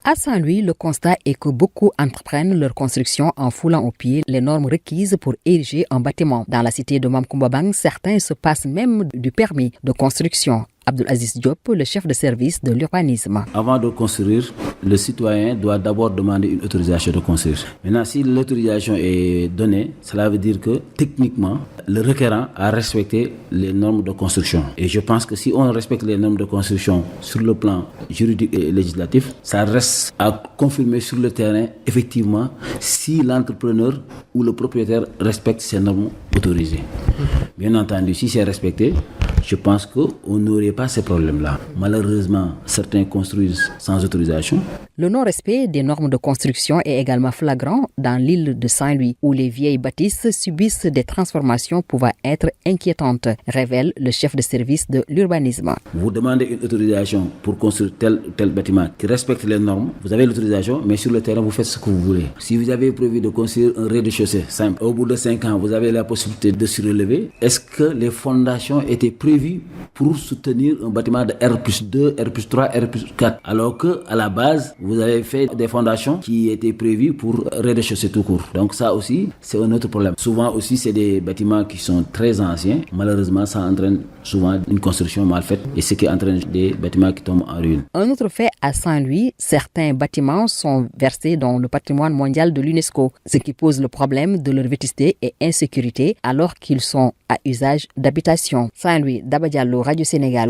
À Saint-Louis, le constat est que beaucoup entreprennent leur construction en foulant au pied les normes requises pour ériger un bâtiment. Dans la cité de Mamkoumbabang, certains se passent même du permis de construction. Abdul Aziz Diop, le chef de service de l'urbanisme. Avant de construire, le citoyen doit d'abord demander une autorisation de construire. Maintenant, si l'autorisation est donnée, cela veut dire que techniquement, le requérant a respecté les normes de construction. Et je pense que si on respecte les normes de construction sur le plan juridique et législatif, ça reste à confirmer sur le terrain, effectivement, si l'entrepreneur ou le propriétaire respecte ces normes autorisées. Bien entendu, si c'est respecté, je pense qu'on n'aurait pas ces problèmes-là. Malheureusement, certains construisent sans autorisation. Le non-respect des normes de construction est également flagrant dans l'île de Saint-Louis, où les vieilles bâtisses subissent des transformations pouvant être inquiétantes, révèle le chef de service de l'urbanisme. Vous demandez une autorisation pour construire tel bâtiment qui respecte les normes. Vous avez l'autorisation, mais sur le terrain, vous faites ce que vous voulez. Si vous avez prévu de construire un rez-de-chaussée simple, au bout de 5 ans, vous avez la possibilité de se relever. Est-ce que les fondations étaient prévues pour soutenir un bâtiment de R+2, R+3, R+4, alors qu'à la base, vous avez fait des fondations qui étaient prévues pour rez-de-chaussée tout court. Donc ça aussi, c'est un autre problème. Souvent aussi, c'est des bâtiments qui sont très anciens. Malheureusement, ça entraîne souvent une construction mal faite et ce qui entraîne des bâtiments qui tombent en ruine. Un autre fait à Saint-Louis, certains bâtiments sont versés dans le patrimoine mondial de l'UNESCO, ce qui pose le problème de leur vétusté et insécurité alors qu'ils sont à usage d'habitation. Saint-Louis, Daba Diallo, Radio Sénégal.